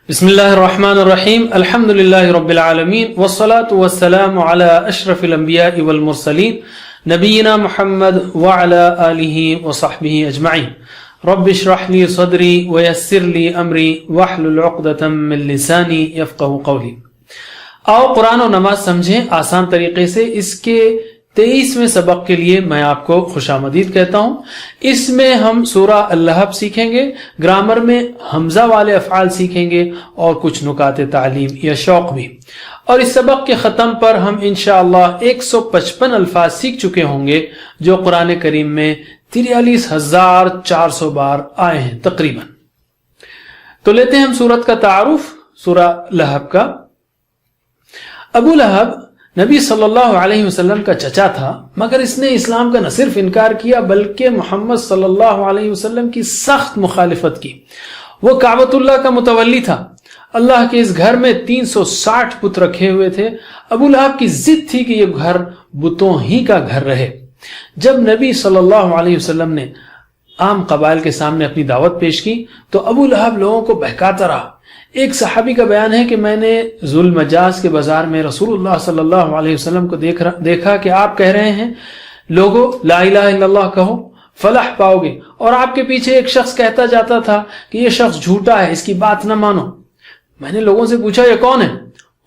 بسم اللہ الرحمن الرحیم الحمد للہ رب العالمین والصلاة والسلام علی اشرف الانبیاء والمرسلین نبینا محمد وعلی آلہ وصحبہ اجمعین رب اشرح لی صدری ویسر لی امری واحلل عقدۃ من لسانی یفقہوا قولی۔ آؤ قرآن و نماز سمجھیں آسان طریقے سے۔ اس کے 23ویں سبق کے لیے میں آپ کو خوش آمدید کہتا ہوں۔ اس میں ہم سورہ اللہب سیکھیں گے، گرامر میں حمزہ والے افعال سیکھیں گے اور کچھ نکات تعلیم یا شوق بھی۔ اور اس سبق کے ختم پر ہم انشاءاللہ 155 الفاظ سیکھ چکے ہوں گے جو قرآن کریم میں 43,400 بار آئے ہیں تقریباً۔ تو لیتے ہیں ہم سورت کا تعارف، سورہ لہب کا۔ ابو لہب نبی صلی اللہ علیہ وسلم کا چچا تھا، مگر اس نے اسلام کا نہ صرف انکار کیا بلکہ محمد صلی اللہ علیہ وسلم کی سخت مخالفت کی۔ وہ کعبۃ اللہ کا متولی تھا۔ اللہ کے اس گھر میں 360 بت رکھے ہوئے تھے۔ ابو لہب کی ضد تھی کہ یہ گھر بتوں ہی کا گھر رہے۔ جب نبی صلی اللہ علیہ وسلم نے عام قبائل کے سامنے اپنی دعوت پیش کی تو ابو لہب لوگوں کو بہکاتا رہا۔ ایک صحابی کا بیان ہے کہ میں نے ذو المجاز کے بازار میں رسول اللہ صلی اللہ علیہ وسلم کو دیکھا کہ آپ کہہ رہے ہیں لوگو لا الہ الا اللہ کہو فلاح پاؤ گے، اور آپ کے پیچھے ایک شخص کہتا جاتا تھا کہ یہ شخص جھوٹا ہے، اس کی بات نہ مانو۔ میں نے لوگوں سے پوچھا یہ کون ہے؟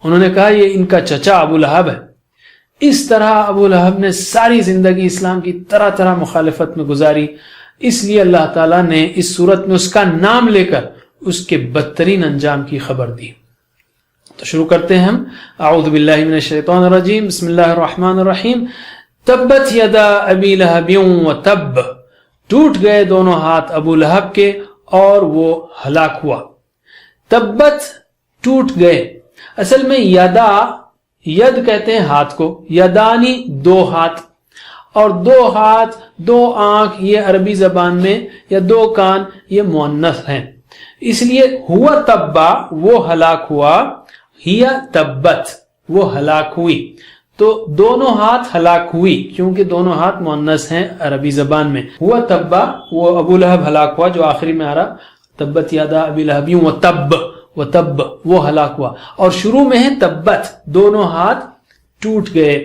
انہوں نے کہا یہ ان کا چچا ابو لہب ہے۔ اس طرح ابو لہب نے ساری زندگی اسلام کی طرح طرح مخالفت میں گزاری، اس لیے اللہ تعالیٰ نے اس صورت میں اس کا نام لے کر اس کے بدترین انجام کی خبر دی۔ تو شروع کرتے ہیں ہم۔ اعوذ باللہ من الشیطان الرجیم، بسم اللہ الرحمن الرحیم۔ تبت یدا ابی لہب وتب، ٹوٹ گئے دونوں ہاتھ ابو لہب کے اور وہ ہلاک ہوا۔ تبت ٹوٹ گئے، اصل میں یدا، ید کہتے ہیں ہاتھ کو، یدانی دو ہاتھ، اور دو ہاتھ، دو آنکھ یہ عربی زبان میں، یا دو کان یہ مؤنث ہیں، اس لیے ہوا تبا وہ ہلاک ہوا، ہیا تبت وہ ہلاک ہوئی۔ تو دونوں ہاتھ ہلاک ہوئی کیونکہ دونوں ہاتھ مؤنث ہیں عربی زبان میں۔ ہوا تبا وہ ابو لہب ہلاک ہوا، جو آخری میں آ رہا تبت یدا ابی لہب وتب وہ ہلاک ہوا، اور شروع میں ہے تبت دونوں ہاتھ ٹوٹ گئے۔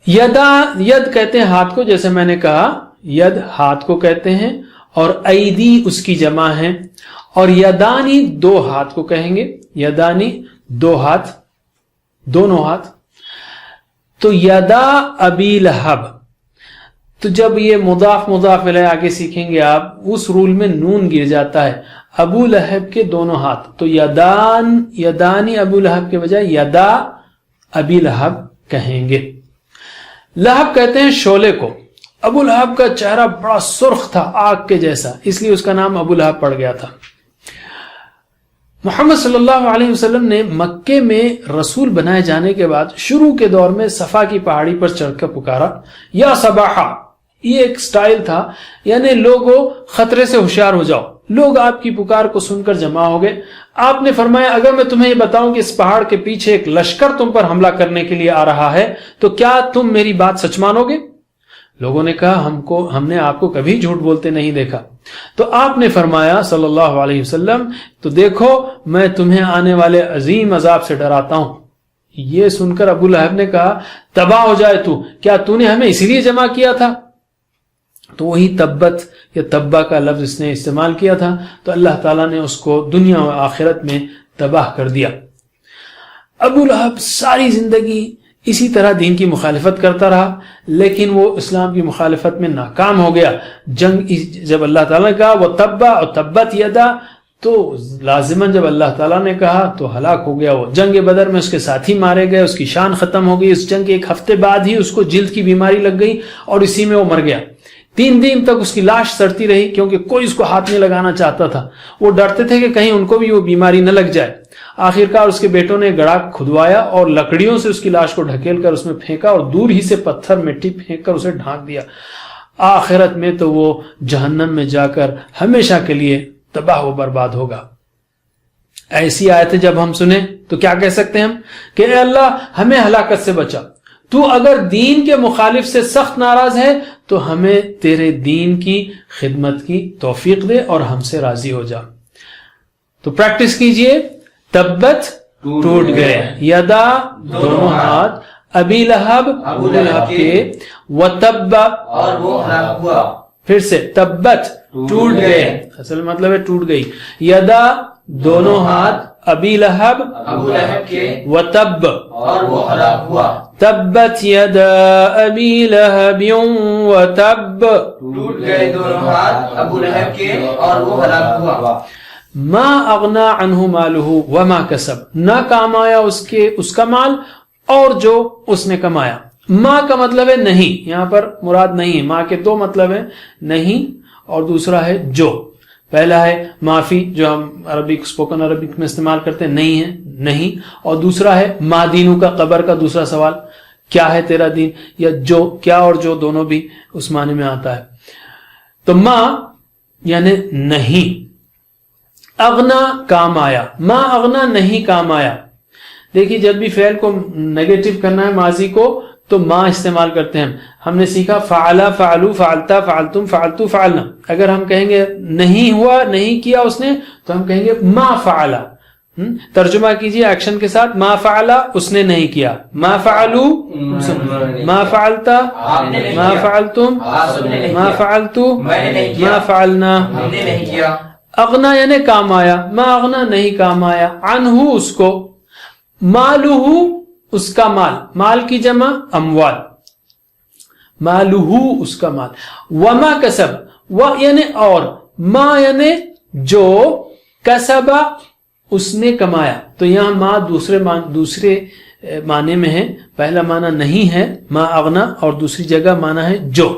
یدا، ید کہتے ہیں ہاتھ کو، جیسے میں نے کہا ید ہاتھ کو کہتے ہیں، اور ایدی اس کی جمع ہے، اور یدانی دو ہاتھ کو کہیں گے، یدانی دو ہاتھ، دونوں ہاتھ۔ تو یدا ابی لہب، تو جب یہ مضاف الیہ آگے سیکھیں گے آپ، اس رول میں نون گر جاتا ہے، ابو لہب کے دونوں ہاتھ، تو یدانی ابو لہب کے بجائے یدا ابی لہب کہیں گے۔ لہب کہتے ہیں شعلے کو۔ ابو لہب کا چہرہ بڑا سرخ تھا، آگ کے جیسا، اس لیے اس کا نام ابو لہب پڑ گیا تھا۔ محمد صلی اللہ علیہ وسلم نے مکے میں رسول بنائے جانے کے بعد شروع کے دور میں صفا کی پہاڑی پر چڑھ کر پکارا یا صباحا، یہ ایک سٹائل تھا، یعنی لوگوں خطرے سے ہوشیار ہو جاؤ۔ لوگ آپ کی پکار کو سن کر جمع ہو گئے۔ آپ نے فرمایا اگر میں تمہیں یہ بتاؤں کہ اس پہاڑ کے پیچھے ایک لشکر تم پر حملہ کرنے کے لیے آ رہا ہے تو کیا تم میری بات سچ مانو گے؟ لوگوں نے کہا ہم نے آپ کو کبھی جھوٹ بولتے نہیں دیکھا۔ تو آپ نے فرمایا صلی اللہ علیہ وسلم تو دیکھو میں تمہیں آنے والے عظیم عذاب سے ڈراتا ہوں۔ یہ سن کر ابو لہب نے کہا تباہ ہو جائے تو، کیا تو نے ہمیں اسی لیے جمع کیا تھا؟ تو وہی تبت یا تبا کا لفظ اس نے استعمال کیا تھا، تو اللہ تعالیٰ نے اس کو دنیا و آخرت میں تباہ کر دیا۔ ابو لہب ساری زندگی اسی طرح دین کی مخالفت کرتا رہا، لیکن وہ اسلام کی مخالفت میں ناکام ہو گیا۔ جنگ جب اللہ تعالیٰ نے کہا وہ تبا اور تبت یدا، تو لازماً جب اللہ تعالیٰ نے کہا تو ہلاک ہو گیا۔ وہ جنگ بدر میں اس کے ساتھی مارے گئے، اس کی شان ختم ہو گئی۔ اس جنگ کے ایک ہفتے بعد ہی اس کو جلد کی بیماری لگ گئی اور اسی میں وہ مر گیا۔ 3 دن تک اس کی لاش سڑتی رہی کیونکہ کوئی اس کو ہاتھ نہیں لگانا چاہتا تھا۔ وہ ڈرتے تھے کہ کہیں ان کو بھی وہ بیماری نہ لگ جائے۔ آخرکار اس کے بیٹوں نے گڑھا کھدوایا اور لکڑیوں سے اس کی لاش کو ڈھکیل کر اس میں پھینکا اور دور ہی سے پتھر مٹی پھینک کر اسے ڈھانک دیا۔ آخرت میں تو وہ جہنم میں جا کر ہمیشہ کے لیے تباہ و برباد ہوگا۔ ایسی آیتیں جب ہم سنیں تو کیا کہہ سکتے ہیں ہم کہ اے اللہ ہمیں ہلاکت سے بچا، تو اگر دین کے مخالف سے سخت ناراض ہے تو ہمیں تیرے دین کی خدمت کی توفیق دے اور ہم سے راضی ہو جا۔ تو پریکٹس کیجئے. تبت ٹوٹ گئے, یدا دونوں ہاتھ, ابی لہب ابو لہب کے, وتب اور وہ ہلاک ہوا. پھر سے تبت ٹوٹ گئے, اصل مطلب ہے ٹوٹ گئی. یدا دونوں ہاتھ, ابی لہب ابو لہب کے, وتب اور وہ ہلاک ہوا. تبت یدا ابی لہب وتب, ٹوٹ گئے دونوں ہاتھ ابو لہب کے اور وہ ہلاک ہوا. ما اغنا عنہ مالہ وما کسب, نہ کام آیا اس کا مال اور جو اس نے کمایا. ما کا مطلب ہے نہیں, یہاں پر مراد نہیں ہے. ما کے دو مطلب ہیں, نہیں اور دوسرا ہے جو. پہلا ہے معافی جو ہم عربک اسپوکن عربک میں استعمال کرتے ہیں, نہیں ہے نہیں, اور دوسرا ہے ما دینو کا, قبر کا دوسرا سوال, کیا ہے تیرا دین, یا جو, کیا اور جو دونوں بھی اس معنی میں آتا ہے. تو ما یعنی نہیں, اغنا کام آیا, ما اغنا نہیں کام آیا. دیکھیے جب بھی فعل کو نیگیٹو کرنا ہے ماضی کو تو ما استعمال کرتے ہیں. ہم نے سیکھا فعلا فعلو فعلتا فعلتم فعلتو فعلنا. اگر ہم کہیں گے نہیں ہوا, نہیں کیا اس نے, تو ہم کہیں گے ما فعلا. ترجمہ کیجئے ایکشن کے ساتھ, ما فعلا اس نے نہیں کیا, ما فعلو ما فعلتا ما فعلتم ما فعلتو ما فعلنا. اغنا یعنی کام آیا, ما اغنا نہیں کام آیا, عنہ اس کو, مالہ اس کا مال, مال کی جمع اموال, مالہ اس کا مال. وما کسب, و یعنی اور, ما یعنی جو, کسبا اس نے کمایا. تو یہاں ما دوسرے معنی میں ہے. پہلا معنی نہیں ہے ما اغنا, اور دوسری جگہ معنی ہے جو.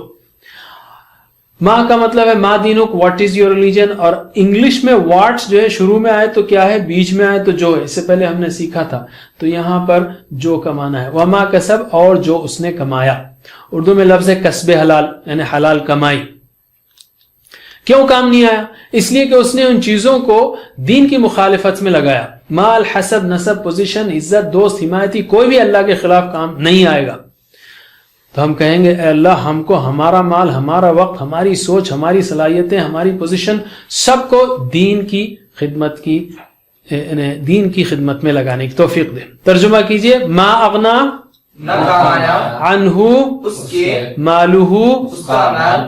ما کا مطلب ہے ما دینک, واٹ از یور ریلیجن, اور انگلش میں واٹ جو ہے شروع میں آئے تو کیا ہے, بیچ میں آئے تو جو ہے, اس سے پہلے ہم نے سیکھا تھا. تو یہاں پر جو کا معنی ہے. وما کسب اور جو اس نے کمایا. اردو میں لفظ ہے کسب حلال یعنی حلال کمائی. کیوں کام نہیں آیا؟ اس لیے کہ اس نے ان چیزوں کو دین کی مخالفت میں لگایا. مال, حسب, نسب, پوزیشن, عزت, دوست, حمایتی, کوئی بھی اللہ کے خلاف کام نہیں آئے گا. تو ہم کہیں گے اے اللہ ہم کو ہمارا مال, ہمارا وقت, ہماری سوچ, ہماری صلاحیتیں, ہماری پوزیشن سب کو دین کی خدمت میں لگانے کی توفیق دے. ترجمہ کیجئے, ما اغنا عنہ مالہ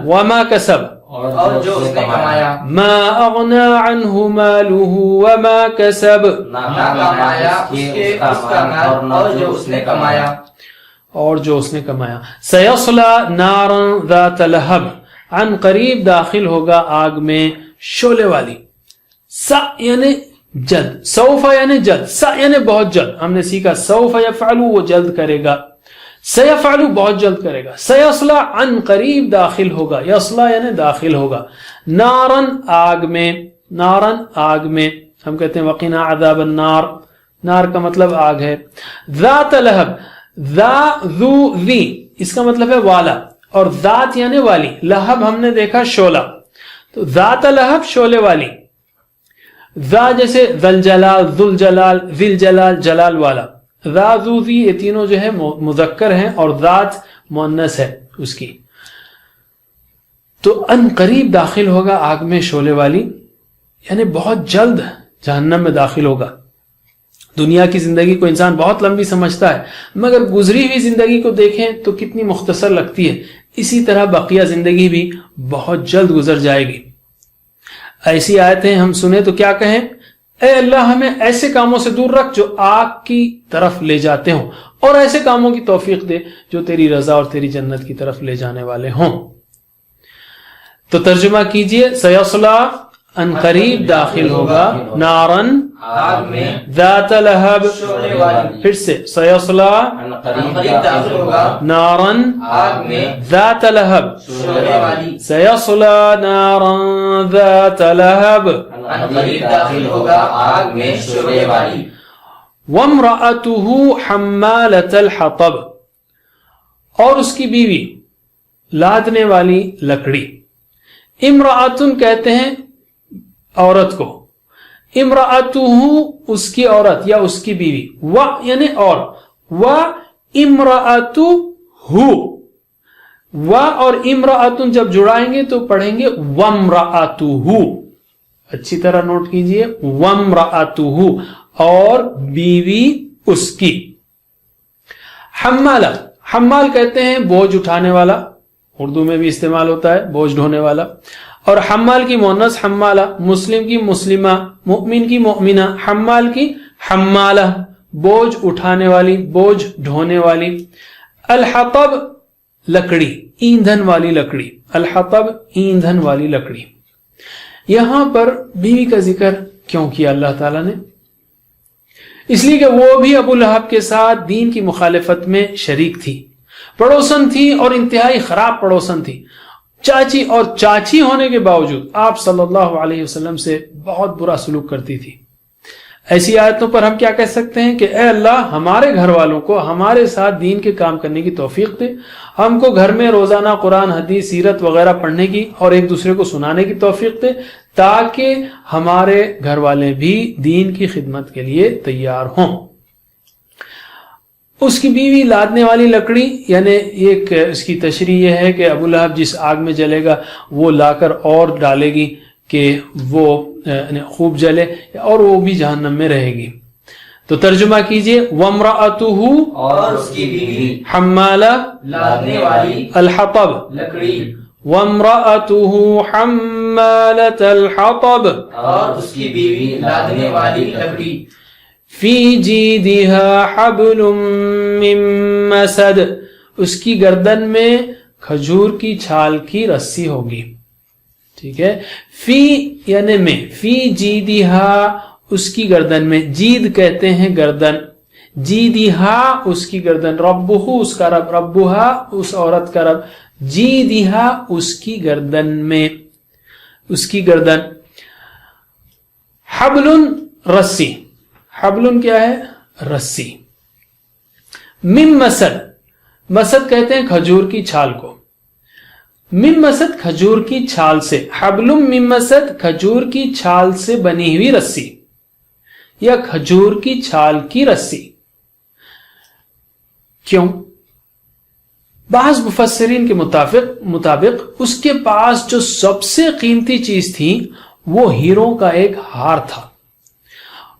وما کسب, اور جو اس نے کمایا. ما اغنا عنہ مالہ وما کسب, نہ کمایا اس کا مال اور جو اس نے کمایا. اور جو اس نے کمایا. سیصلا نارا ذات لہب, عن قریب داخل ہوگا آگ میں شعلے والی. سا یعنی جلد, سوف یعنی جلد, سا یعنی بہت جلد. ہم نے سیکھا سوف یفعلو وہ جلد کرے گا, سیفعلو بہت جلد کرے گا. سیصلا عن قریب داخل ہوگا, یصلا یعنی داخل ہوگا. نارن آگ میں, نارن آگ میں, ہم کہتے ہیں وقنا عذاب النار, نار کا مطلب آگ ہے. ذات لہب, ذا ذو ذی اس کا مطلب ہے والا, اور ذات یعنی والی. لہب ہم نے دیکھا شعلہ, تو ذات لہب شعلے والی. ذا جیسے ذل جلال, ذل جلال, ذل جلال جلال والا. ذا ذو ذی یہ تینوں جو ہے مذکر ہیں, اور ذات مؤنث ہے اس کی. تو ان قریب داخل ہوگا آگ میں شعلے والی, یعنی بہت جلد جہنم میں داخل ہوگا. دنیا کی زندگی کو انسان بہت لمبی سمجھتا ہے, مگر گزری ہوئی زندگی کو دیکھیں تو کتنی مختصر لگتی ہے. اسی طرح بقیہ زندگی بھی بہت جلد گزر جائے گی. ایسی آیتیں ہم سنیں تو کیا کہیں, اے اللہ ہمیں ایسے کاموں سے دور رکھ جو آگ کی طرف لے جاتے ہوں, اور ایسے کاموں کی توفیق دے جو تیری رضا اور تیری جنت کی طرف لے جانے والے ہوں. تو ترجمہ کیجئے, سیصلا ان قریب داخل ہوگا, نارن آگ میں, ذات لہب شعلے والی. پھر سے سیصلا قریب داخل ہوگا نارن آگ میں, ذات لہب, شعلے والی. سیصلا نارا ذات لہب, قریب داخل ہوگا آگ میں شعلے والی. وامرأته حمالۃ الحطب, اور اس کی بیوی لادنے والی لکڑی. امرأتن کہتے ہیں عورت کو, امرأتہ اس کی عورت یا اس کی بیوی, و یعنی اور, و امرأتہ, و اور امرأتن جب جڑائیں گے تو پڑھیں گے وامرأتہ. اچھی طرح نوٹ کیجئے, وامرأتہ, اور بیوی اس کی. حمالہ, حمال کہتے ہیں بوجھ اٹھانے والا, اردو میں بھی استعمال ہوتا ہے بوجھ ڈھونے والا. اور حمال کی مؤنث حمالہ, مسلم کی مسلمہ, مؤمن کی مؤمنہ, حمال کی حمالہ, بوجھ اٹھانے والی, بوجھ ڈھونے والی. الحطب, لکڑی, ایندھن والی لکڑی, الحطب ایندھن والی لکڑی. یہاں پر بیوی کا ذکر کیوں کیا اللہ تعالیٰ نے؟ اس لیے کہ وہ بھی ابو لہب کے ساتھ دین کی مخالفت میں شریک تھی, پڑوسن تھی, اور انتہائی خراب پڑوسن تھی. چاچی اور چاچی ہونے کے باوجود آپ صلی اللہ علیہ وسلم سے بہت برا سلوک کرتی تھی. ایسی آیتوں پر ہم کیا کہہ سکتے ہیں کہ اے اللہ ہمارے گھر والوں کو ہمارے ساتھ دین کے کام کرنے کی توفیق دے, ہم کو گھر میں روزانہ قرآن, حدیث, سیرت وغیرہ پڑھنے کی اور ایک دوسرے کو سنانے کی توفیق دے, تاکہ ہمارے گھر والے بھی دین کی خدمت کے لیے تیار ہوں. اس کی بیوی لادنے والی لکڑی, یعنی ایک اس کی تشریح یہ ہے کہ ابو لہب جس آگ میں جلے گا وہ لا کر اور ڈالے گی کہ وہ خوب جلے, اور وہ بھی جہنم میں رہے گی. تو ترجمہ کیجئے, وامرأتہ, اور اس کی بیوی, حمالہ, لادنے والی الحطب, لکڑی, وامرأتہ حمالۃ الحطب, اور اس کی بیوی لادنے والی لکڑی. فی جیدہا حبل من مسد, اس کی گردن میں کھجور کی چھال کی رسی ہوگی. ٹھیک ہے, فی یعنی میں, فی جیدہا, اس کی گردن میں, جید کہتے ہیں گردن, جیدہا اس کی گردن, ربہ اس کا رب, ربہا اس عورت کا رب, جیدہا اس کی گردن میں, اس کی گردن. حبل رسی, حبل کیا ہے؟ رسی. من مسد, مسد کہتے ہیں کھجور کی چھال کو, من مسد کھجور کی چھال سے, حبل من مسد کھجور کی چھال سے بنی ہوئی رسی یا کھجور کی چھال کی رسی. کیوں؟ بعض مفسرین کے مطابق اس کے پاس جو سب سے قیمتی چیز تھی وہ ہیروں کا ایک ہار تھا.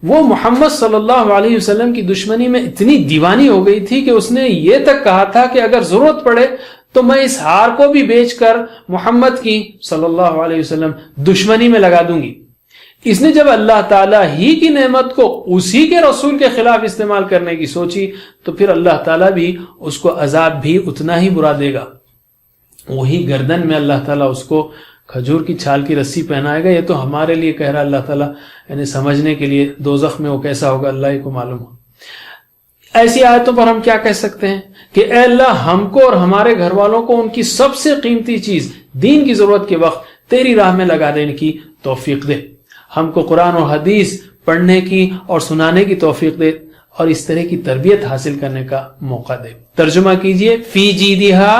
وہ محمد صلی اللہ علیہ وسلم کی دشمنی میں اتنی دیوانی ہو گئی تھی کہ اس نے یہ تک کہا تھا کہ اگر ضرورت پڑے تو میں اس ہار کو بھی بیچ کر محمد کی صلی اللہ علیہ وسلم دشمنی میں لگا دوں گی. اس نے جب اللہ تعالیٰ ہی کی نعمت کو اسی کے رسول کے خلاف استعمال کرنے کی سوچی تو پھر اللہ تعالیٰ بھی اس کو عذاب بھی اتنا ہی برا دے گا. وہی گردن میں اللہ تعالیٰ اس کو کھجور کی چھال کی رسی پہنائے گا. یہ تو ہمارے لیے کہہ رہا اللہ تعالیٰ, یعنی سمجھنے کے لیے دوزخ میں وہ کیسا ہوگا اللہ ہی کو معلوم ہو. ایسی آیتوں پر ہم کیا کہہ سکتے ہیں کہ اے اللہ ہم کو اور ہمارے گھر والوں کو ان کی سب سے قیمتی چیز دین کی ضرورت کے وقت تیری راہ میں لگا دینے کی توفیق دے, ہم کو قرآن اور حدیث پڑھنے کی اور سنانے کی توفیق دے, اور اس طرح کی تربیت حاصل کرنے کا موقع دے. ترجمہ کیجئے, فی جیدہا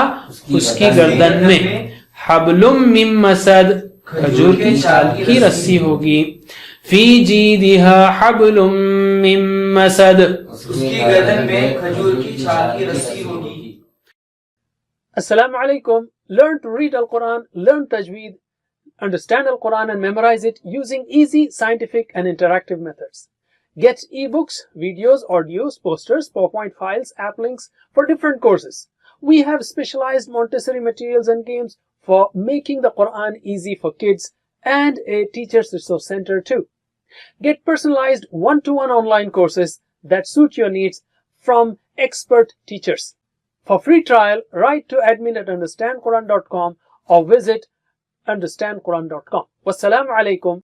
اس کی گردن میں, حبل من مسد کھجور کی چھال کی رسی ہوگی, فی جیدہا حبل من مسد اس کی گردن میں کھجور کی چھال کی رسی ہوگی. السلام علیکم. Learn to read Al-Quran, learn tajweed, understand Al-Quran and memorize it using easy, scientific and interactive methods. Get ebooks, videos, audios, posters, PowerPoint files, app links for different courses. We have specialized Montessori materials and games for making the Quran easy for kids and a teacher's resource center too. Get personalized one-to-one online courses that suit your needs from expert teachers. For free trial, write to admin@understandquran.com or visit understandquran.com. Wassalamu alaikum